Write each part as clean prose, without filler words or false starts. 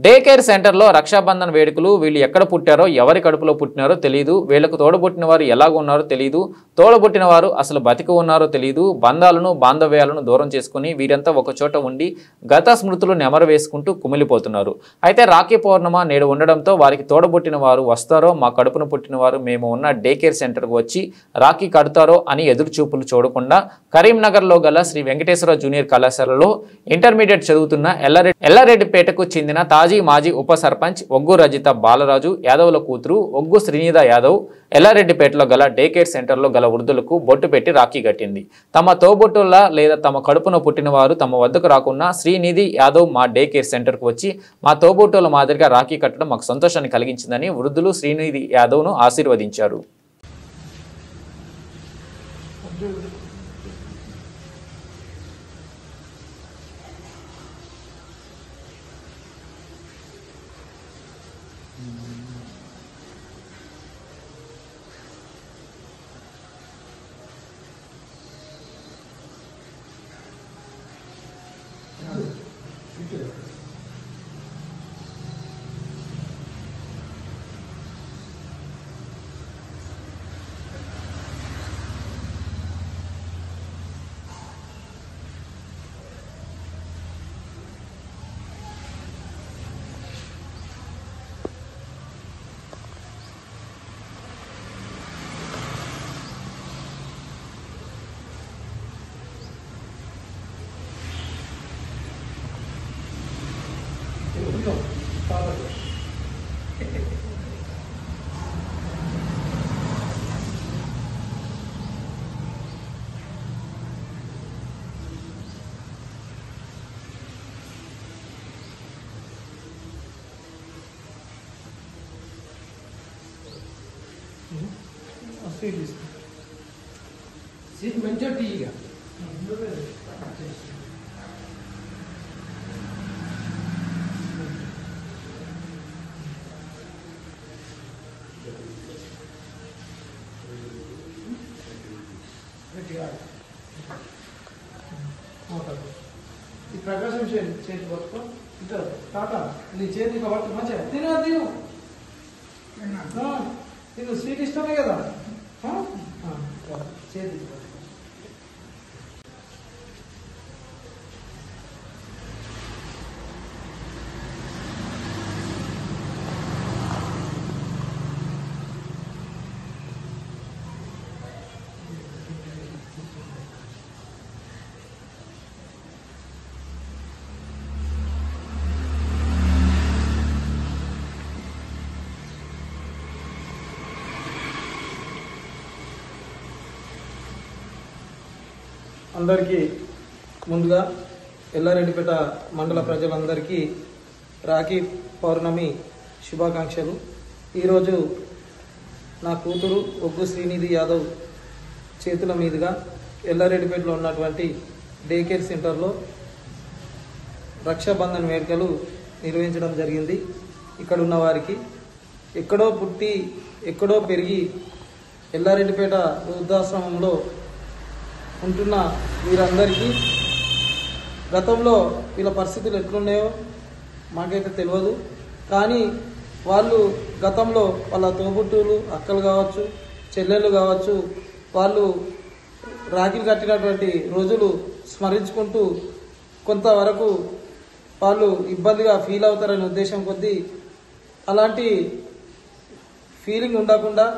Day care సెంటర్లో రక్షాబంధన్ వేడుకలు. వీళ్ళు ఎక్కడ పుట్టారో, ఎవరి కడుపులో పుట్టినారో తెలియదు. వీళ్లకు తోడబుట్టిన వారు ఎలాగ ఉన్నారో తెలియదు. తోడబుట్టిన వారు అసలు బతికి ఉన్నారో తెలియదు. బంధాలను బాంధవ్యాలను దూరం చేసుకుని వీరంతా ఒక చోట ఉండి గత స్మృతులు నెమరు వేసుకుంటూ కుమిలిపోతున్నారు. అయితే రాఖీ పౌర్ణమ నేడు ఉండడంతో వారికి తోడబుట్టిన వారు వస్తారో, మా కడుపున పుట్టిన వారు మేము ఉన్న డే కేర్ సెంటర్కు వచ్చి రాఖీ కడతారో అని ఎదురు చూపులు చూడకుండా కరీంనగర్లో గల శ్రీ వెంకటేశ్వర జూనియర్ కళాశాలలో ఇంటర్మీడియట్ చదువుతున్న ఎల్లారెడ్డిపేటకు చెందిన మాజీ ఉప సర్పంచ్ ఒగ్గు రజిత బాలరాజు యాదవ్ల కూతురు ఒగ్గు శ్రీనిధ యాదవ్ ఎల్లారెడ్డిపేటలో గల డే కేర్ సెంటర్లో గల వృద్ధులకు బొట్టు పెట్టి రాఖీ కట్టింది. తమ తోబుట్టుల లేదా తమ కడుపున పుట్టిన వారు తమ వద్దకు రాకున్నా శ్రీనిధి యాదవ్ మా డే కేర్ సెంటర్కు వచ్చి మా తోబుట్టుల మాదిరిగా రాఖీ కట్టడం మాకు సంతోషాన్ని కలిగించిందని వృద్ధులు శ్రీనిధి యాదవ్ను ఆశీర్వదించారు. सीट मंचर टीगा प्रकाशम చేతి పట్టుకో ఇట్లా తాత నీ చేతి పట్టు మంచిగా తిను తిను తిను స్వీట్ ఇష్టమే కదా చేతి అందరికీ ముందుగా ఎల్లారెడ్డిపేట మండల ప్రజలందరికీ రాఖీ పౌర్ణమి శుభాకాంక్షలు. ఈరోజు నా కూతురు ఒగ్గు శ్రీనిధి యాదవ్ చేతుల మీదుగా ఎల్లారెడ్డిపేటలో ఉన్నటువంటి డే కేర్ సెంటర్లో రక్షాబంధన్ వేడుకలు నిర్వహించడం జరిగింది. ఇక్కడ ఉన్న వారికి ఎక్కడో పుట్టి ఎక్కడో పెరిగి ఎల్లారెడ్డిపేట వృద్ధాశ్రమంలో ఉంటున్న వీరందరికీ గతంలో వీళ్ళ పరిస్థితులు ఎట్లున్నాయో మాకైతే తెలియదు. కానీ వాళ్ళు గతంలో వాళ్ళ తోబుట్టులు అక్కలు కావచ్చు, చెల్లెళ్ళు కావచ్చు, వాళ్ళు రాఖీలు కట్టినటువంటి రోజులు స్మరించుకుంటూ కొంతవరకు వాళ్ళు ఇబ్బందిగా ఫీల్ అవుతారనే ఉద్దేశం కొద్దీ అలాంటి ఫీలింగ్ ఉండకుండా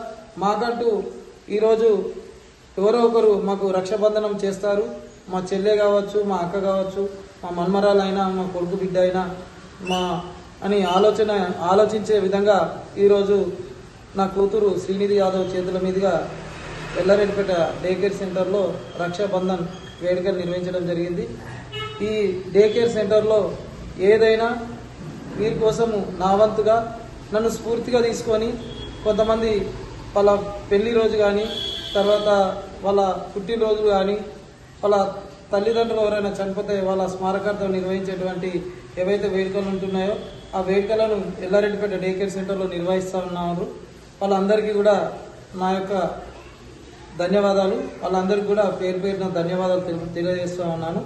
మాకంటూ ఈరోజు ఎవరో ఒకరు మాకు రక్షాబంధనం చేస్తారు. మా చెల్లె కావచ్చు, మా అక్క కావచ్చు, మా మన్మరాలైనా, మా కొడుకు బిడ్డ అయినా మా అని ఆలోచించే విధంగా ఈరోజు నా కూతురు శ్రీనిధి యాదవ్ చేతుల మీదుగా ఎల్లారెడ్డిపేట డే కేర్ సెంటర్లో రక్షాబంధన్ వేడుకలు నిర్వహించడం జరిగింది. ఈ డే కేర్ సెంటర్లో ఏదైనా వీరి కోసము నా వంతుగా నన్ను స్ఫూర్తిగా తీసుకొని కొంతమంది వాళ్ళ పెళ్లి రోజు కానీ, తర్వాత వాళ్ళ పుట్టినరోజు కానీ, వాళ్ళ తల్లిదండ్రులు ఎవరైనా చనిపోతే వాళ్ళ స్మారకార్థం నిర్వహించేటువంటి ఏవైతే వేడుకలు ఉంటున్నాయో ఆ వేడుకలను ఎల్లారెడ్డిపేట డే కేర్ సెంటర్లో నిర్వహిస్తూ ఉన్నారు. వాళ్ళందరికీ కూడా నా యొక్క ధన్యవాదాలు. వాళ్ళందరికీ కూడా పేరు పేరున ధన్యవాదాలు తెలియజేస్తూ ఉన్నాను.